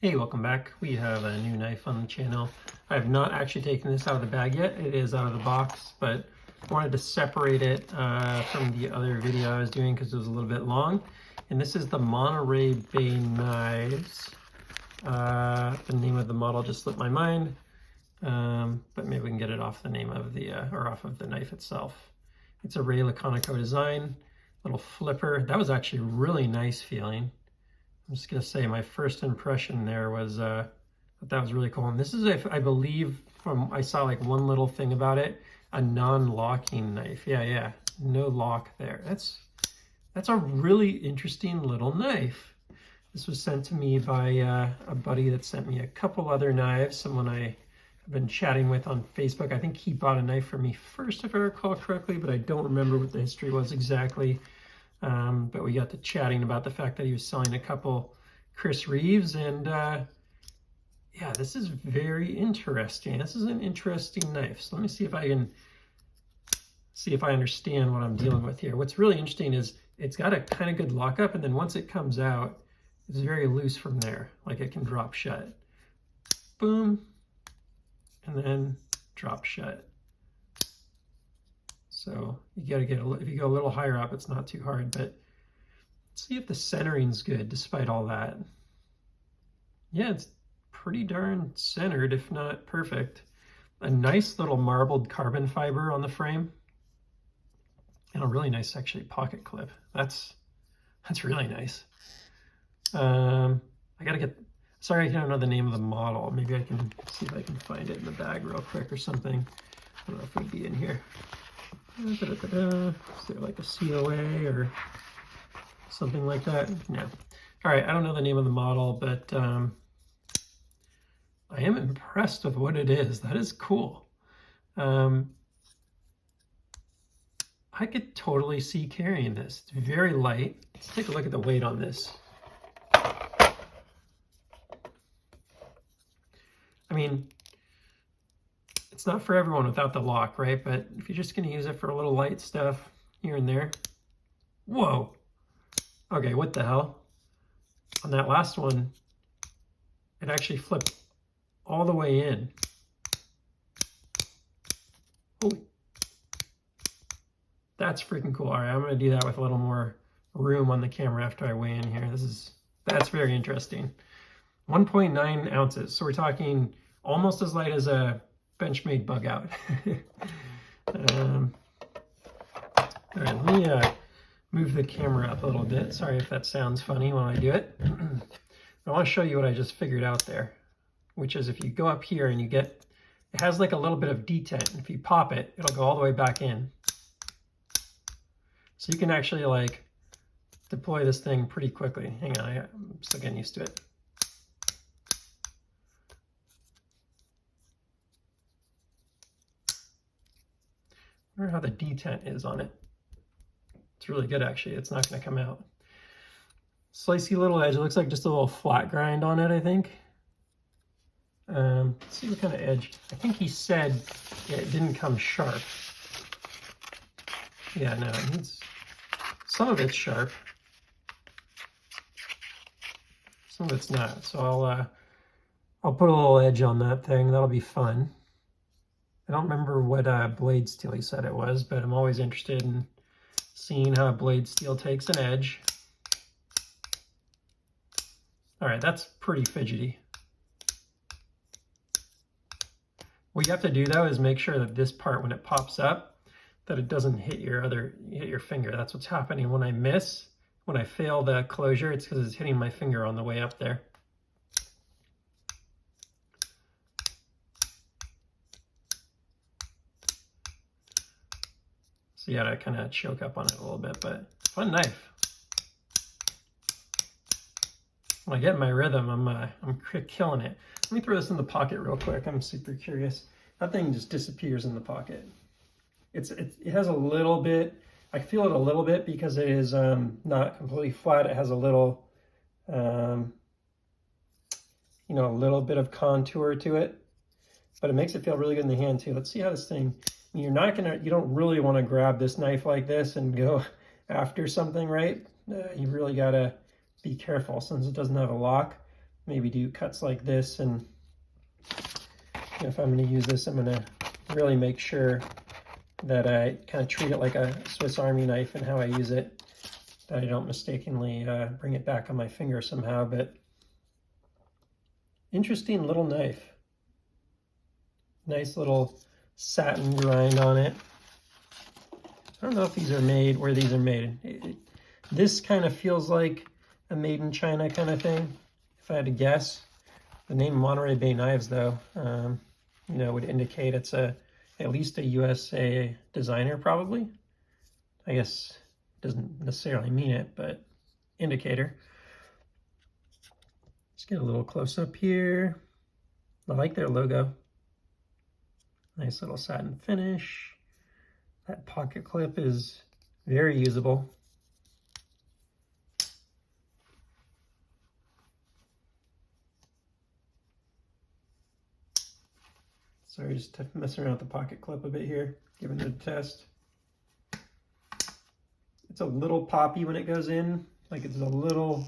Hey, welcome back. We have a new knife on the channel. I have not actually taken this out of the bag yet. It is out of the box, but I wanted to separate it from the other video I was doing because it was a little bit long. And this is the Monterey Bay Knives. The name of the model just slipped my mind, but maybe we can get it off the name of the, or off of the knife itself. It's a Laconico design, little flipper. That was actually really nice feeling. I'm just gonna say my first impression there was that was really cool. And this is, I believe, I saw like one little thing about it, a non-locking knife. Yeah, no lock there. That's a really interesting little knife. This was sent to me by a buddy that sent me a couple other knives, someone I have been chatting with on Facebook. I think he bought a knife for me first, if I recall correctly, but I don't remember what the history was exactly. But we got to chatting about the fact that he was selling a couple Chris Reeves, and yeah, this is very interesting. This is an interesting knife. So let me see if I can understand what I'm dealing with here. What's really interesting is it's got a kind of good lockup, and then once it comes out, it's very loose from there. Like it can drop shut. Boom, and then drop shut. So you gotta get, if you go a little higher up, it's not too hard, but let's see if the centering's good despite all that. Yeah, it's pretty darn centered, if not perfect. A nice little marbled carbon fiber on the frame. And a really nice, actually, pocket clip. That's really nice. I gotta get, sorry I don't know the name of the model. Maybe I can see if I can find it in the bag real quick or something. I don't know if it would be in here. Is there like a COA or something like that? No. All right, I don't know the name of the model, but I am impressed with what it is. That is cool. I could totally see carrying this. It's very light. Let's take a look at the weight on this. I mean, it's not for everyone without the lock, right? But if you're just gonna use it for a little light stuff here and there. Whoa. Okay, what the hell? On that last one, it actually flipped all the way in. Holy. That's freaking cool. All right, I'm gonna do that with a little more room on the camera after I weigh in here. That's very interesting. 1.9 ounces. So we're talking almost as light as a Benchmade bug out. All right, let me move the camera up a little bit. Sorry if that sounds funny when I do it. I want to show you what I just figured out there, which is if you go up here and it has like a little bit of detent. If you pop it, it'll go all the way back in. So you can actually like deploy this thing pretty quickly. Hang on, I'm still getting used to it. I wonder how the detent is on it. It's really good, actually. It's not going to come out. Slicey little edge. It looks like just a little flat grind on it, I think. Let's see what kind of edge. I think he said it didn't come sharp. Yeah, no, it needs, some of it's sharp. Some of it's not. So I'll put a little edge on that thing. That'll be fun. I don't remember what blade steel he said it was, but I'm always interested in seeing how blade steel takes an edge. All right, that's pretty fidgety. What you have to do though is make sure that this part, when it pops up, that it doesn't hit your finger. That's what's happening when I fail the closure. It's because it's hitting my finger on the way up there. So you gotta kind of choke up on it a little bit, but fun knife. When I get in my rhythm, I'm killing it. Let me throw this in the pocket real quick. I'm super curious. That thing just disappears in the pocket. It has a little bit, I feel it a little bit because it is not completely flat. It has a little, a little bit of contour to it, but it makes it feel really good in the hand too. Let's see how this thing, you don't really want to grab this knife like this and go after something, right? You really gotta be careful since it doesn't have a lock. maybe do cuts like this. And if I'm going to use this, I'm going to really make sure that I kind of treat it like a Swiss Army knife and how I use it, that I don't mistakenly bring it back on my finger somehow. But interesting little knife. Nice little satin grind on it. I don't know if these are made, where these are made. This kind of feels like a made in China kind of thing, if I had to guess. The name Monterey Bay Knives, though, would indicate it's at least a USA designer, probably. I guess it doesn't necessarily mean it, but indicator. Let's get a little close up here. I like their logo. Nice little satin finish. That pocket clip is very usable. Sorry, just messing around with the pocket clip a bit here, giving it a test. It's a little poppy when it goes in, like it's a little,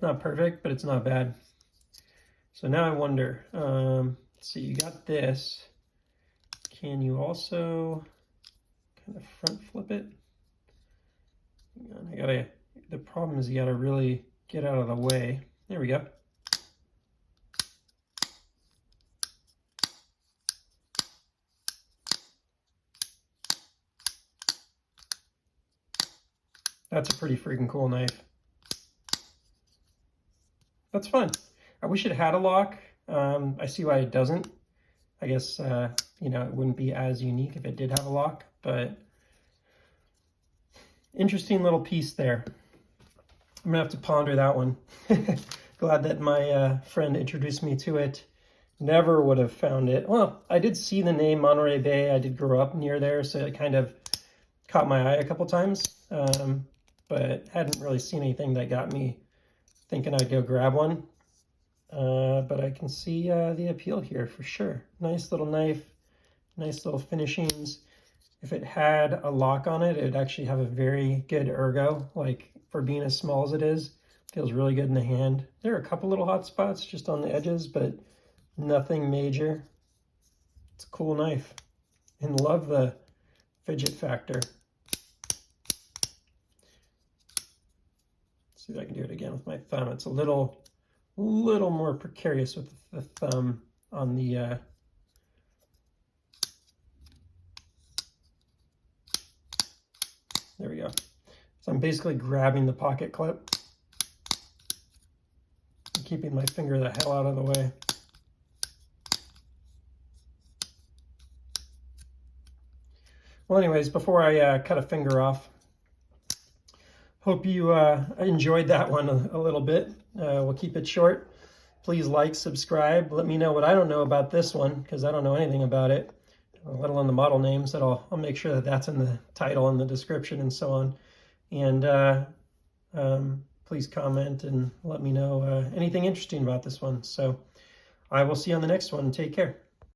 not perfect, but it's not bad. So now I wonder, let's see, you got this. Can you also kind of front flip it? Hang on, the problem is you gotta really get out of the way. There we go. That's a pretty freaking cool knife. That's fun. I wish it had a lock. I see why it doesn't. I guess, it wouldn't be as unique if it did have a lock, but interesting little piece there. I'm gonna have to ponder that one. Glad that my friend introduced me to it. Never would have found it. Well, I did see the name Monterey Bay. I did grow up near there, so it kind of caught my eye a couple times. But hadn't really seen anything that got me thinking I'd go grab one. But I can see the appeal here for sure. Nice little knife, nice little finishings. If it had a lock on it, it'd actually have a very good ergo. Like for being as small as it is, feels really good in the hand. There are a couple little hot spots just on the edges, but nothing major. It's a cool knife. And love the fidget factor. See if I can do it again with my thumb. It's a little more precarious with the thumb on the there we go. So I'm basically grabbing the pocket clip and keeping my finger the hell out of the way. Well, anyways, before I cut a finger off, hope you enjoyed that one a little bit. We'll keep it short. Please like, subscribe. Let me know what I don't know about this one, because I don't know anything about it, let alone the model names. That I'll make sure that that's in the title and the description and so on. And please comment and let me know anything interesting about this one. So I will see you on the next one. Take care.